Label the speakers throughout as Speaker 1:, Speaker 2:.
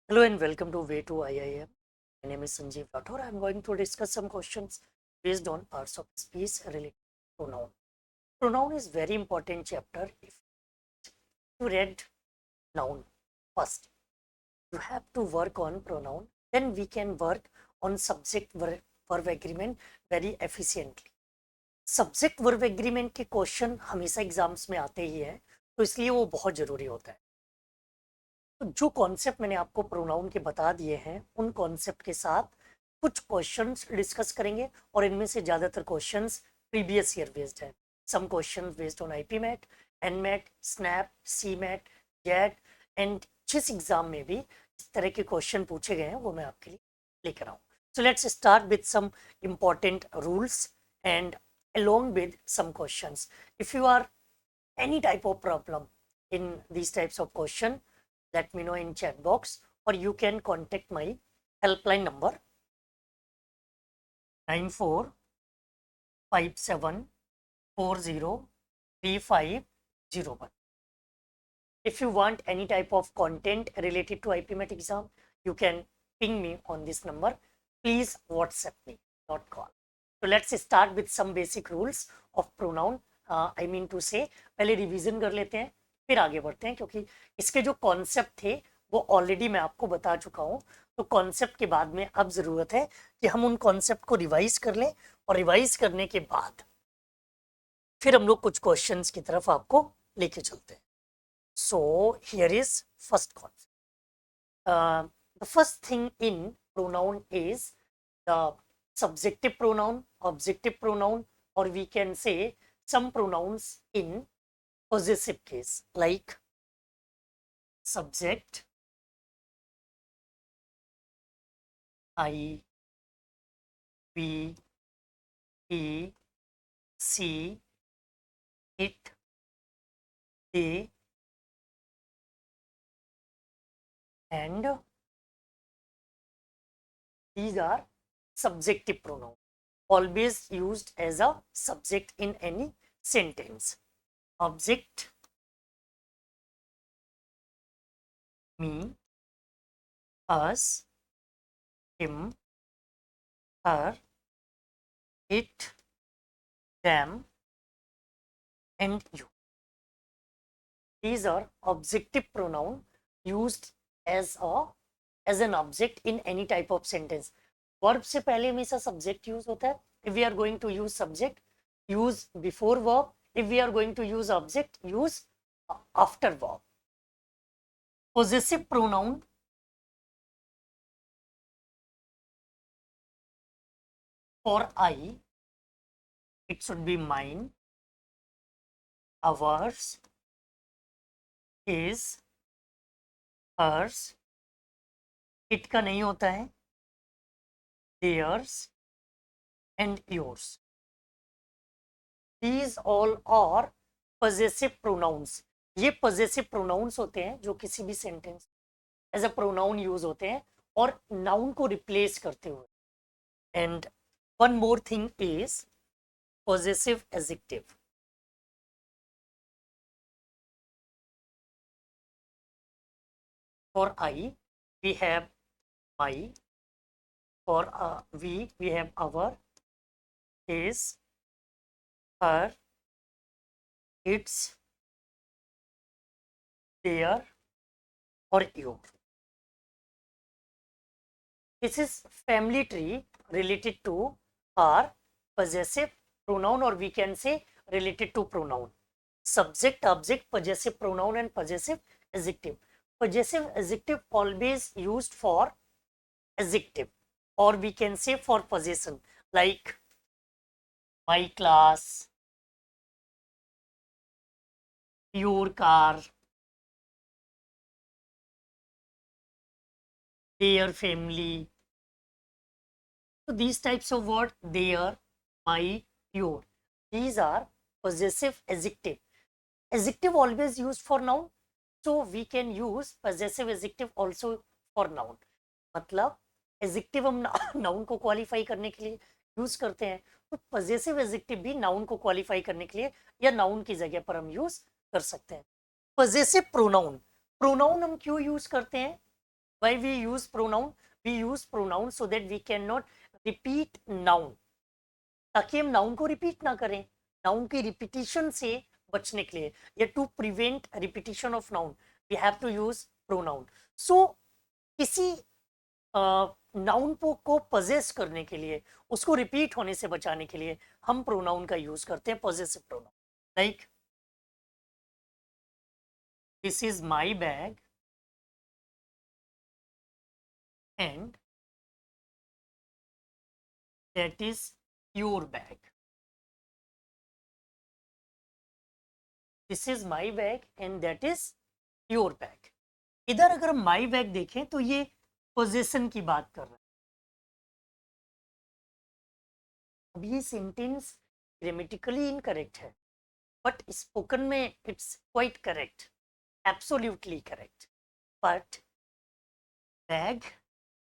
Speaker 1: Hello and welcome to Way to IIM. My name is Sanjeev Rathore. I'm going to discuss some questions based on parts of speech related to pronoun. Pronoun is very important chapter. If you read noun first, you have to work on pronoun. Then we can work on subject verb agreement very efficiently. Subject verb agreement के question हमेशा exams में आते ही है, तो इसलिए वो बहुत जरूरी होता है। तो जो कॉन्सेप्ट मैंने आपको प्रोनाउन के बता दिए हैं, उन कॉन्सेप्ट के साथ कुछ क्वेश्चंस डिस्कस करेंगे और इनमें से ज़्यादातर क्वेश्चंस प्रीवियस ईयर बेस्ड है। Some questions based on IPMAT, NMAT, SNAP, CMAT, JET and जिस एग्जाम में भी इस तरह के क्वेश्चन पूछे गए हैं वो मैं आपके लिए लेकर आऊँ। So let's start with some important rules and along with some questions. If you are any type of problem in these types of question, let me know in chat box, or you can contact my helpline number 9457403501. If you want any type of content related to IPMET exam, you can ping me on this number. Please WhatsApp me, not call. So let's start with some basic rules of pronoun. I mean to say, पहले revision कर लेते हैं, फिर आगे बढ़ते हैं, क्योंकि इसके जो कॉन्सेप्ट थे वो ऑलरेडी मैं आपको बता चुका हूँ। तो कॉन्सेप्ट के बाद में अब ज़रूरत है कि हम उन कॉन्सेप्ट को रिवाइज कर लें, और रिवाइज करने के बाद फिर हम लोग कुछ क्वेश्चंस की तरफ आपको लेके चलते हैं। So here is first concept. The first thing in pronoun is the subjective pronoun, objective pronoun, or we can say some pronouns in possessive case like subject, I, we, he, she, it, they, and these are subjective pronoun, always used as a subject in any sentence. Object, me, us, him, her, it, them, and you. These are objective pronoun used as an object in any type of sentence. Verb से पहले हमेशा subject use होता है. If we are going to use subject, use before verb. If we are going to use object, use after verb. Possessive pronoun for I, it should be mine, ours, his, hers. It का नहीं होता है, theirs and yours. These all are possessive pronouns. ये possessive pronouns होते हैं जो किसी भी sentence as a pronoun use होते हैं और noun को replace करते हुए. And one more thing is possessive adjective. For I, we have my. For we have our, his, her, its, their, or your. This is family tree related to our possessive pronoun, or we can say related to pronoun. Subject, object, possessive pronoun, and possessive adjective. Possessive adjective always used for adjective, or we can say for possession, like my class, your car, their family. So these types of words, their, my, your, these are possessive adjective. Adjective always used for noun, so we can use possessive adjective also for noun. मतलब adjective हम noun को qualify करने के लिए use करते हैं, तो possessive adjective भी नाउन को क्वालिफाई करने के लिए या नाउन की जगह पर हम यूज कर सकते हैं. पॉजेसिव प्रोनाउन, प्रोनाउन हम क्यों यूज करते हैं? Why we use pronoun? We use pronoun so that we cannot repeat noun, ताकि हम नाउन को रिपीट ना करें, नाउन की रिपीटिशन से बचने के लिए, या to prevent repetition of noun we have to use pronoun. So किसी नाउन को पोजेस करने के लिए, उसको रिपीट होने से बचाने के लिए हम प्रोनाउन का यूज करते हैं, possessive pronoun. Like this is my bag and that is your bag. This is my bag and that is your bag. इधर अगर हम माई बैग देखें तो ये पोजेशन की बात कर रहे हैं. अब ये सेंटेंस ग्रामेटिकली इनकरेक्ट है, बट स्पोकन में it's quite correct, absolutely correct. But bag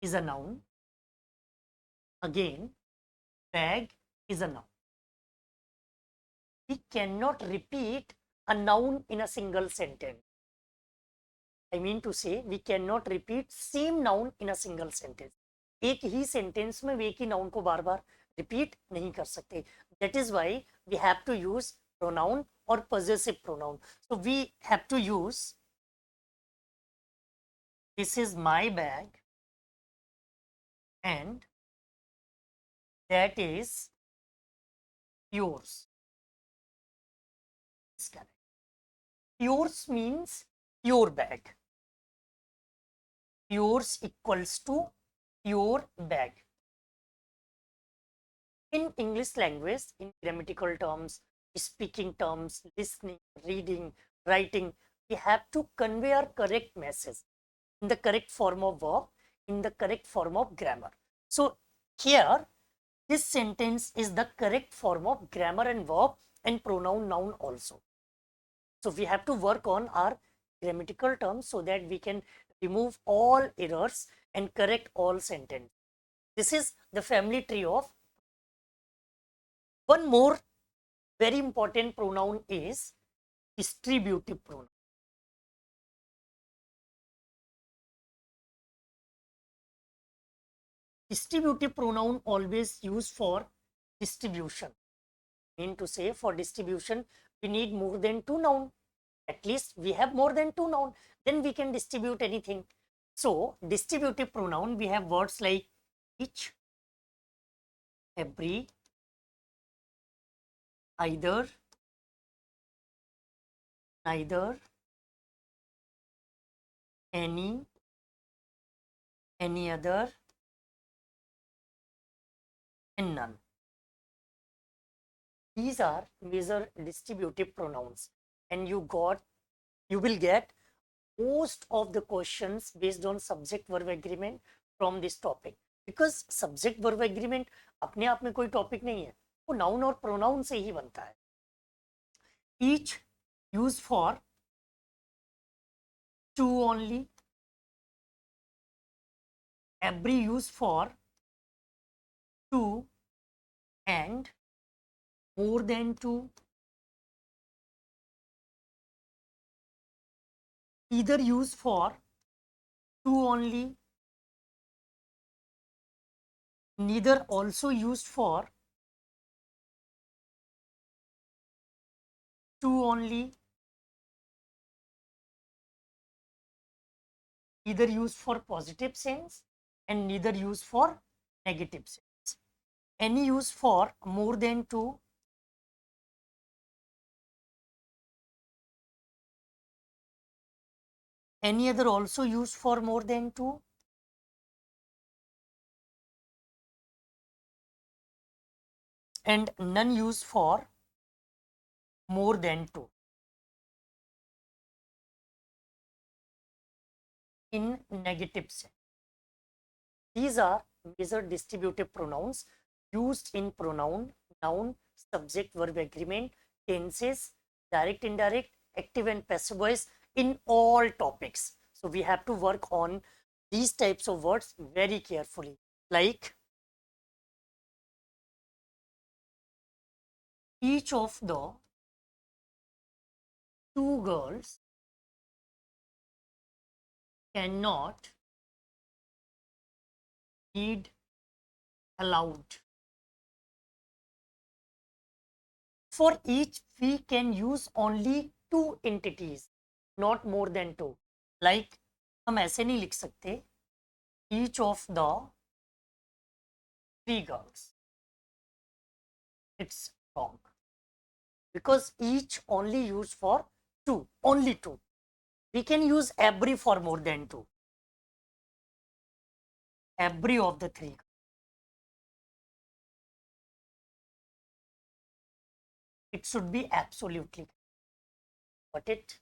Speaker 1: is a noun. Again, bag is a noun. We cannot repeat a noun in a single sentence. I mean to say, we cannot repeat same noun in a single sentence. एक ही sentence में एक ही noun को बार बार repeat नहीं कर सकते. That is why we have to use pronoun or possessive pronoun. So we have to use this is my bag and that is yours. It's correct. Yours means your bag. Yours equals to your bag. In English language, in grammatical terms, speaking terms, listening, reading, writing, we have to convey our correct message in the correct form of verb, in the correct form of grammar. So here, this sentence is the correct form of grammar and verb and pronoun noun also. So we have to work on our grammatical terms so that we can remove all errors and correct all sentences. This is the family tree of. One more very important pronoun is distributive pronoun. Distributive pronoun always used for distribution. Mean to say, for distribution we need more than two nouns. At least we have more than two nouns, then we can distribute anything. So distributive pronoun, we have words like each, every, either, neither, any other, and none. These are major distributive pronouns, and you will get most of the questions based on subject verb agreement from this topic, because subject verb agreement अपने आप में कोई topic नहीं है, वो noun और pronoun से ही बनता है. Each used for two only, every used for two and more than two, either used for two only, neither also used for two only, either used for positive sense and neither used for negative sense. Any used for more than two, any other also used for more than two, and none used for more than two. In negative sense. These are major distributive pronouns used in pronoun, noun, subject, verb agreement, tenses, direct, indirect, active and passive voice in all topics. So we have to work on these types of words very carefully. Like each of the two girls cannot need, allowed. For each, we can use only two entities, not more than two. Like हम ऐसे नहीं लिख सकते each of the three girls. It's wrong because each only used for two, only two. We can use every for more than two. Every of the three. It should be absolutely. Got it?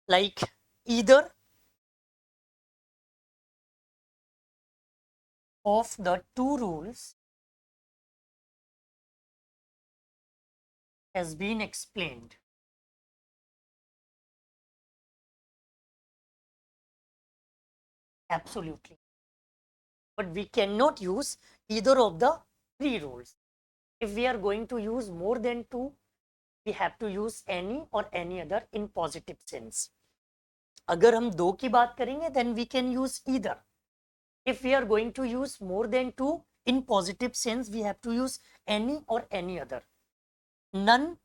Speaker 1: Like either of the two rules has been explained. Absolutely. But we cannot use either of the three rules. If we are going to use more than two, we have to use any or any other in positive sense. अगर हम दो की बात करेंगे then we can use either. If we are going to use more than two in positive sense, we have to use any or any other. None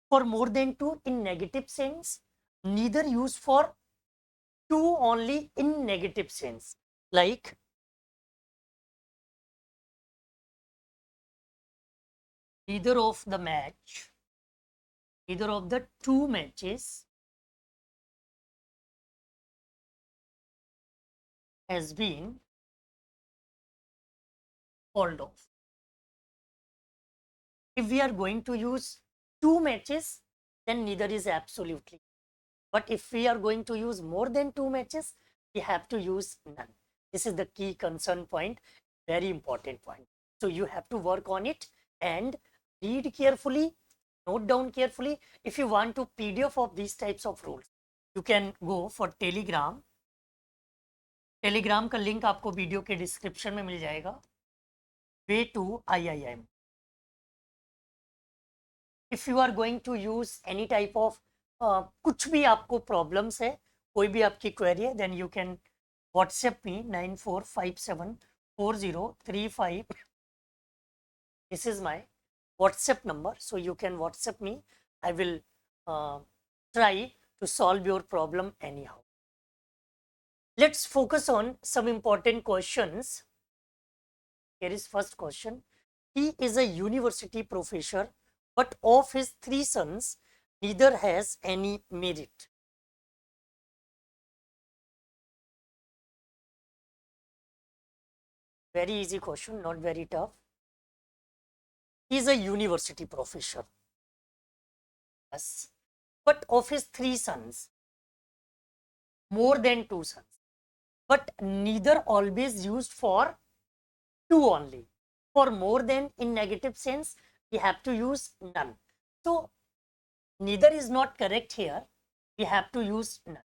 Speaker 1: for more than two in negative sense, neither use for two only in negative sense. Like either of the match, either of the two matches has been called off. If we are going to use two matches, then neither is absolutely. But if we are going to use more than two matches, we have to use none. This is the key concern point, very important point. So you have to work on it and read carefully, note down carefully. If you want to PDF of these types of rules, you can go for Telegram. Telegram का link आपको video के description में मिल जाएगा. Way to IIM. If you are going to use any type of कुछ भी आपको problems है, कोई भी आपकी क्वेरी है, then you can WhatsApp me 94574035. This is my WhatsApp number, so you can WhatsApp me. I will try to solve your problem anyhow. Let's focus on some important questions. Here is first question. He is a university professor, but of his three sons, neither has any merit. Very easy question, not very tough. He is a university professor. Yes. But of his three sons, more than two sons. But neither always used for two only. For more than in negative sense, we have to use none. So neither is not correct here. We have to use none.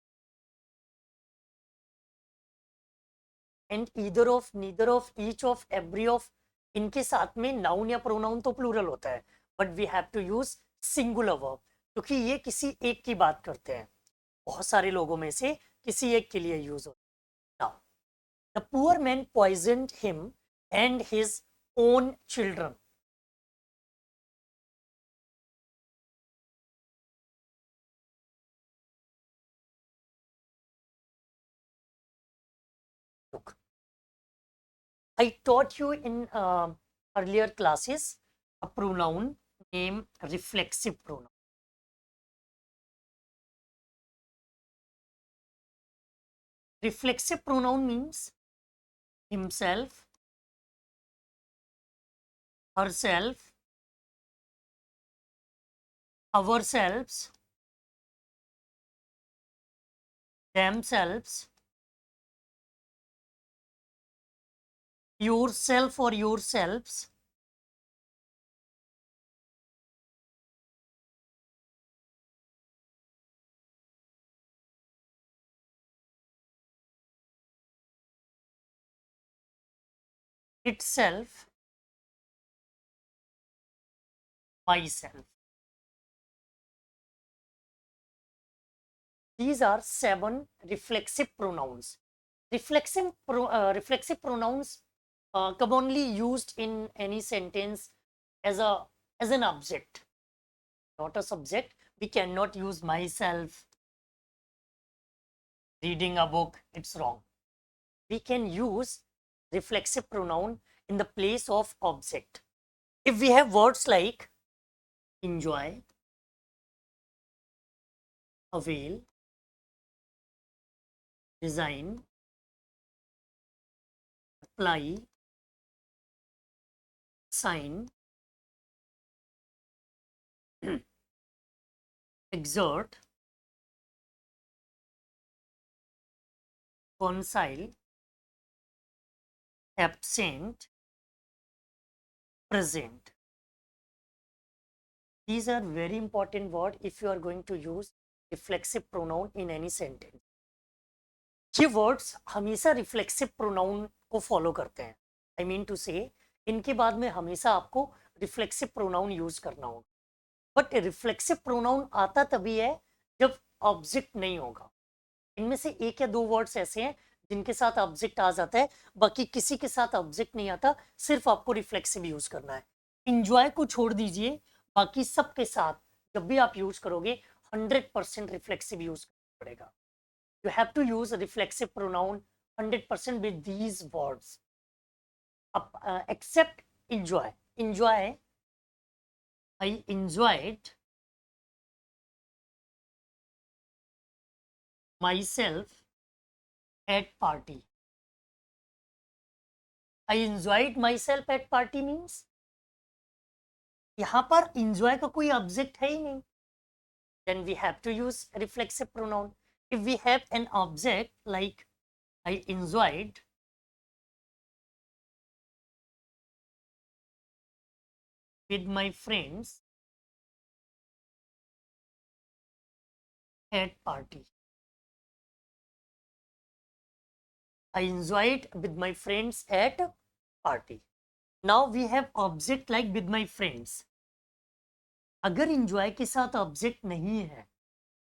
Speaker 1: And either of, neither of, each of, every of, इनके साथ में noun या pronoun तो plural होता है, but we have to use singular verb, क्योंकि ये किसी एक की बात करते हैं, बहुत सारे लोगों में से किसी एक के लिए यूज होता है. Now the poor man poisoned him and his own children. Look, I taught you in earlier classes a pronoun named reflexive pronoun. Reflexive pronoun means himself, herself, ourselves, themselves, yourself or yourselves, itself, myself. These are 7 reflexive pronouns. Reflexive pronouns commonly used in any sentence as a as an object, not a subject. We cannot use myself reading a book, it's wrong. We can use reflexive pronoun in the place of object. If we have words like enjoy, avail, design, apply, sign, exert, concile, absent, present. These are very important words if you are going to use reflexive pronoun in any sentence. ये words हमेशा reflexive pronoun को follow करते हैं. I mean to से इनके बाद में हमेशा आपको रिफ्लेक्सिव प्रोनाउन यूज करना होगा. बट रिफ्लेक्सिव प्रोनाउन आता तभी है जब ऑब्जेक्ट नहीं होगा. इनमें से एक या दो वर्ड्स ऐसे हैं जिनके साथ ऑब्जेक्ट आ जाता है, बाकी किसी के साथ ऑब्जेक्ट नहीं आता, सिर्फ आपको रिफ्लेक्सिव यूज करना है. इंजॉय को छोड़ दीजिए, बाकी सबके साथ जब भी आप यूज करोगे 100% रिफ्लेक्सिव यूज करना पड़ेगा. You have to use a reflexive pronoun 100% with these words. Except enjoy. Enjoy. I enjoyed myself at party. I enjoyed myself at party means यहाँ पर enjoy का कोई object है ही नहीं. Then we have to use reflexive pronoun. If we have an object like I enjoyed with my friends at party. I enjoyed with my friends at party. Now we have object like with my friends. अगर enjoy के साथ object नहीं है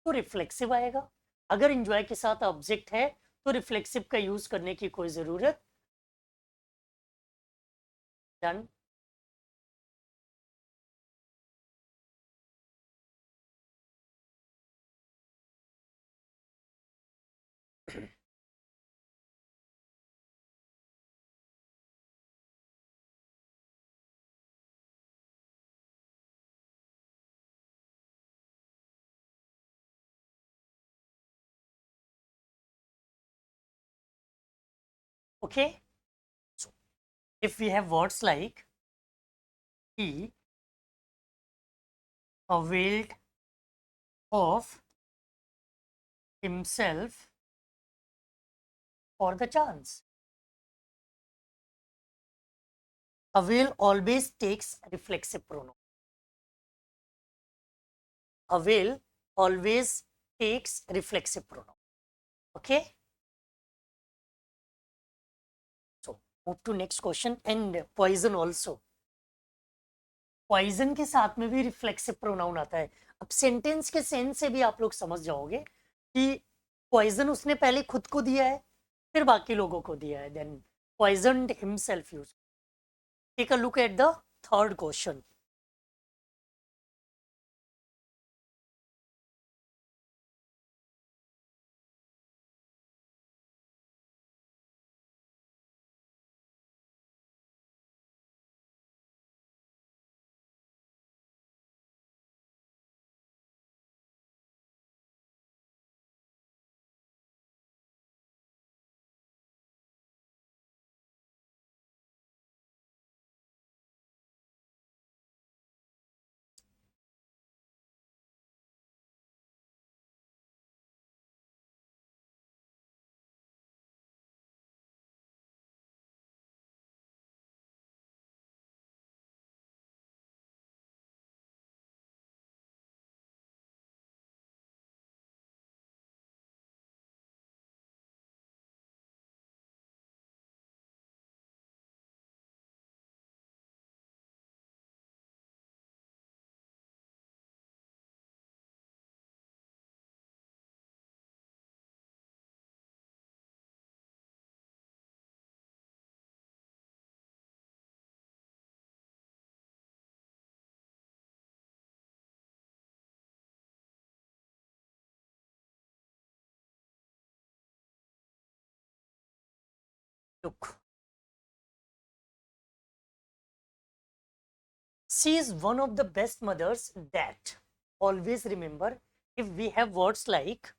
Speaker 1: तो reflexive आएगा. अगर enjoy के साथ object है तो reflexive का यूज करने की कोई जरूरत. Done. Okay. So if we have words like he availed of himself for the chance. Avail always takes reflexive pronoun. Avail always takes reflexive pronoun. Okay. So move to next question. And poison also. Poison के साथ में भी reflexive pronoun आता है. अब sentence के sense से भी आप लोग समझ जाओगे कि पॉइजन उसने पहले खुद को दिया है फिर बाकी लोगों को दिया है. Then poisoned himself use. Take a look at the third question. Look, she is one of the best mothers that. Always remember, if we have words like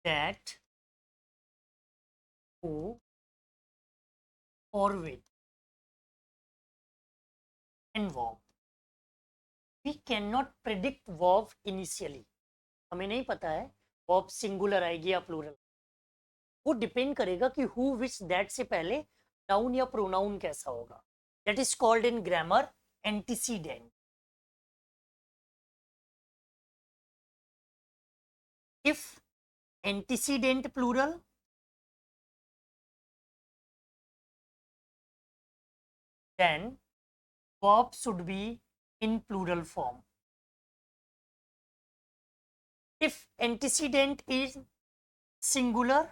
Speaker 1: that, who, or with, and verb, we cannot predict verb initially. हमें नहीं पता है verb singular आएगी या plural. वो depend करेगा कि who, which, that से पहले noun या pronoun कैसा होगा. That is called in grammar antecedent. If antecedent plural, then verb should be in plural form. If antecedent is singular,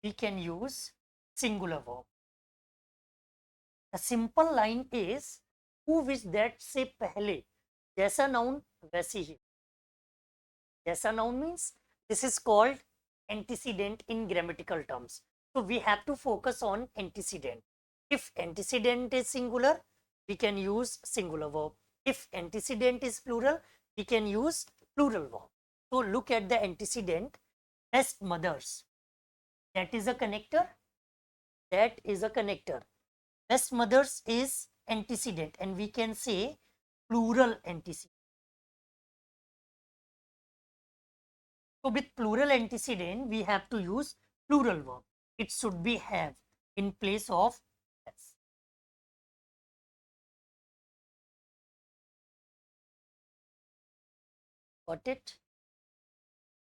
Speaker 1: we can use singular verb. The simple line is who, which, that से पहले जैसा noun वैसी ही. जैसा noun means this is called antecedent in grammatical terms. So we have to focus on antecedent. If antecedent is singular, we can use singular verb. If antecedent is plural, we can use plural verb. So look at the antecedent. Best mothers. That is a connector. That is a connector. Best mothers is antecedent, and we can say plural antecedent. So with plural antecedent, we have to use plural verb. It should be have in place of has. Got it?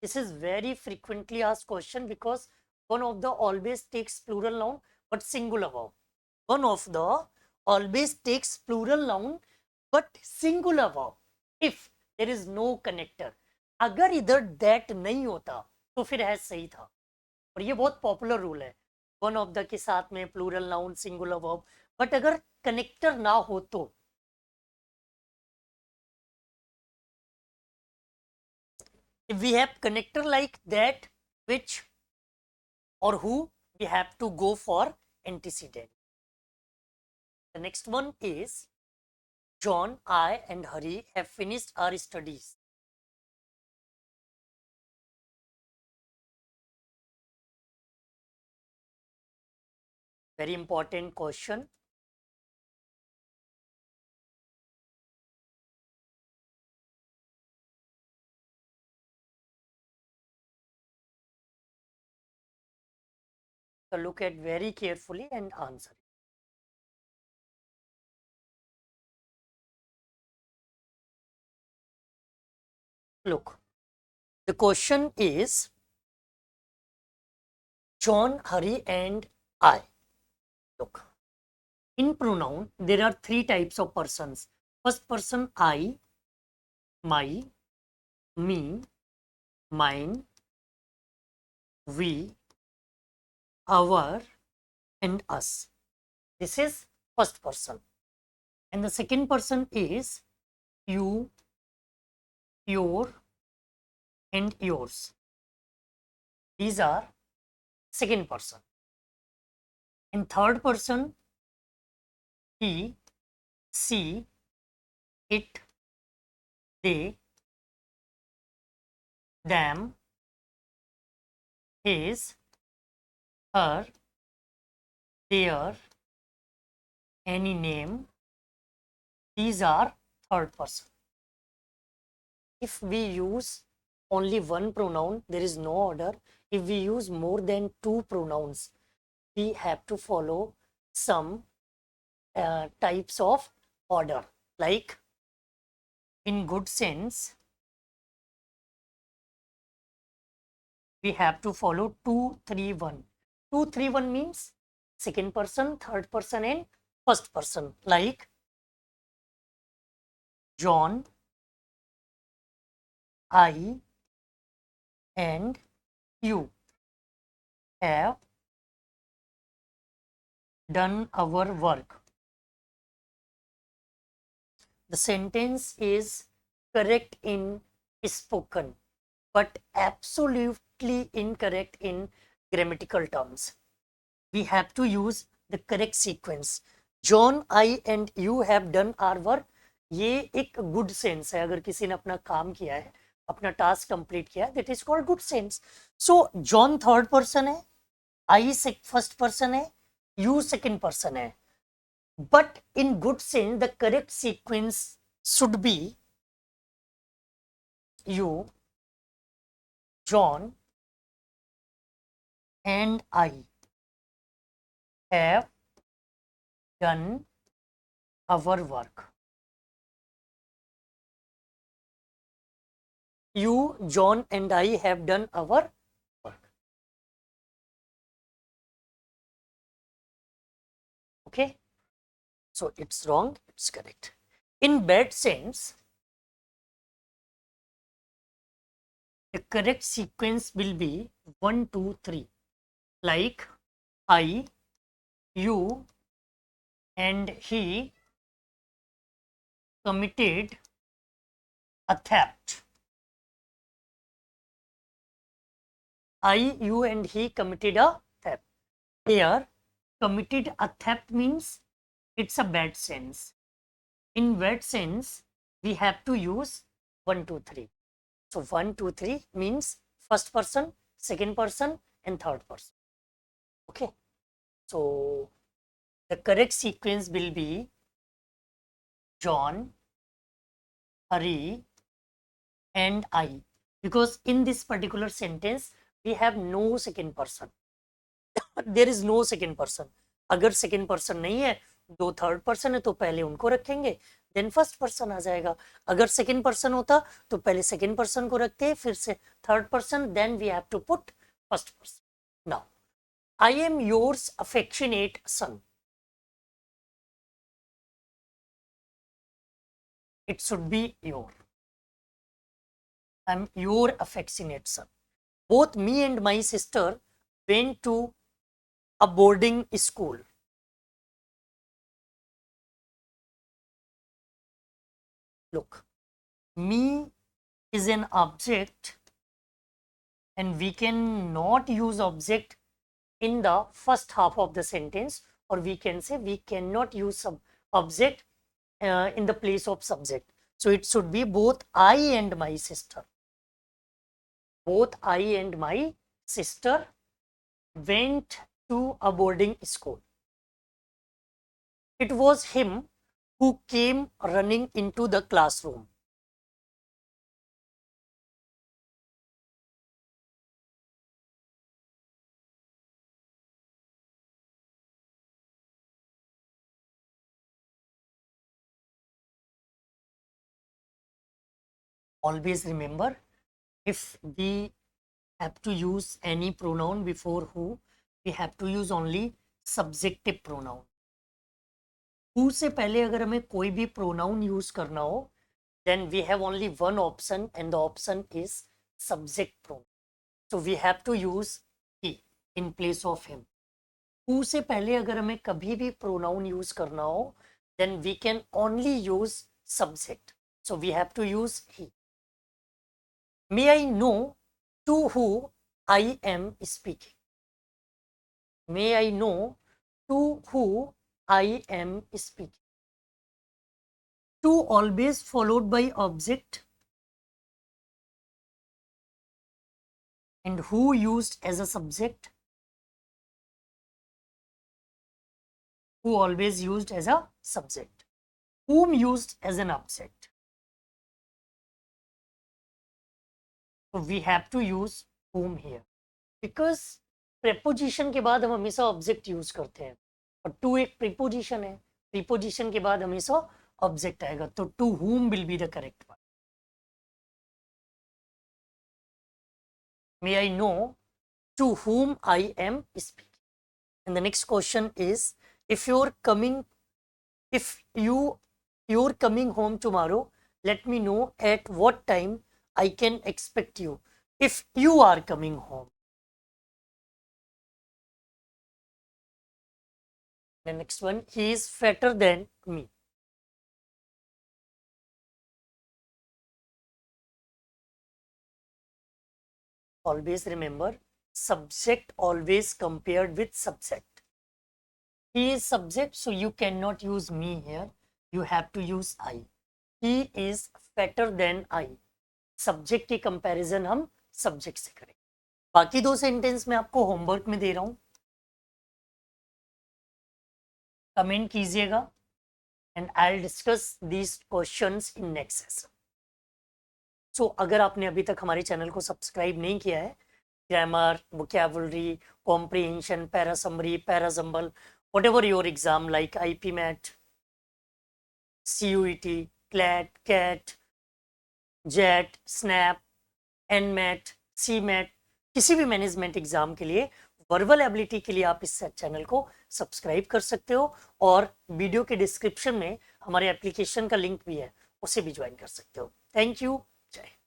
Speaker 1: This is very frequently asked question because one of the always takes plural noun but singular verb. One of the always takes plural noun but singular verb if there is no connector. अगर इधर that नहीं होता तो फिर has सही था. और ये बहुत पॉपुलर रूल है. वन ऑफ द के साथ में plural noun singular verb, but अगर कनेक्टर ना हो तो if we have connector like that, which, or who, we have to go for antecedent. The next one is John, I, and Hari have finished our studies. Very important question. So look at very carefully and answer. Look, the question is John, Hari, and I. Look, in pronoun, there are three types of persons. First person, I, my, me, mine, we, our, and us. This is first person. And the second person is you, your, and yours. These are second person. And third person, he, she, it, they, them, his, her, their, any name. These are third person. If we use only one pronoun, there is no order. If we use more than two pronouns, we have to follow some types of order. Like in good sense, we have to follow 2, 3, 1. 2, 3, 1 means second person, third person, and first person. Like John, I, and you have done our work. The sentence is correct in spoken, but absolutely incorrect in grammatical terms. We have to use the correct sequence. John, I and you have done our work. ये एक good sense है. अगर किसी ने अपना काम किया है, अपना टास्क कंप्लीट किया है, that is called good sense. So John third person है, आई फर्स्ट पर्सन है, यू सेकंड पर्सन है. But in good sense the correct sequence should be you, John, and I have done our work. You, John, and I have done our work. Okay? So it's wrong, it's correct. In bad sense, the correct sequence will be 1, 2, 3. Like I, you, and he committed a theft. I, you, and he committed a theft. Here, committed a theft means it's a bad sense. In bad sense, we have to use 1, 2, 3. So 1, 2, 3 means first person, second person, and third person. Okay. So the correct sequence will be John, Hari, and I. Because in this particular sentence, we have no second person. There is no second person. अगर second person नहीं है, दो third person है, तो पहले उनको रखेंगे, then first person आ जाएगा. अगर सेकेंड पर्सन होता तो पहले सेकेंड पर्सन को रखते हैं, फिर से third person, then we have to put first person. Now I am yours affectionate son. It should be your. I'm your affectionate son. Both me and my sister went to a boarding school. Look, me is an object, and we cannot use object in the first half of the sentence, or we can say we cannot use some object in the place of subject. So it should be both I and my sister. Both I and my sister went to a boarding school. It was him who came running into the classroom. Always remember, if we have to use any pronoun before who, we have to use only subjective pronoun. Who से पहले अगर हमें कोई भी pronoun use करना हो, then we have only one option, and the option is subject pronoun. So we have to use he in place of him. Who से पहले अगर हमें कभी भी pronoun use करना हो, then we can only use subject. So we have to use he. May I know to who I am speaking? May I know to who I am speaking? To always followed by object, and who used as a subject? Who always used as a subject. Whom used as an object. So we have to use whom here, because preposition के बाद हम हमेशा object use करते हैं, और to एक preposition है, preposition के बाद हमेशा ऑब्जेक्ट आएगा, तो to whom will be the correct one. May I know to whom I am speaking? And the next question is, if you're coming home tomorrow, let me know at what time I can expect you. If you are coming home. The next one, he is fatter than me. always remember, subject always compared with subject. He is subject, so you cannot use me here. You have to use I. He is fatter than I. Subject की comparison हम subject से करें. बाकी दो sentence में आपको homework में दे रहा हूं, कमेंट कीजिएगा and I will discuss these questions in next session. So अगर आपने अभी तक हमारे चैनल को सब्सक्राइब नहीं किया है, grammar, vocabulary, comprehension, para summary, para jumble, whatever your exam like IP MET, CUET, CLAT, CAT, JET, SNAP, NMAT, CMAT, किसी भी मैनेजमेंट एग्जाम के लिए वर्बल एबिलिटी के लिए आप इस चैनल को सब्सक्राइब कर सकते हो और वीडियो के डिस्क्रिप्शन में हमारे एप्लीकेशन का लिंक भी है, उसे भी ज्वाइन कर सकते हो. Thank you. जय.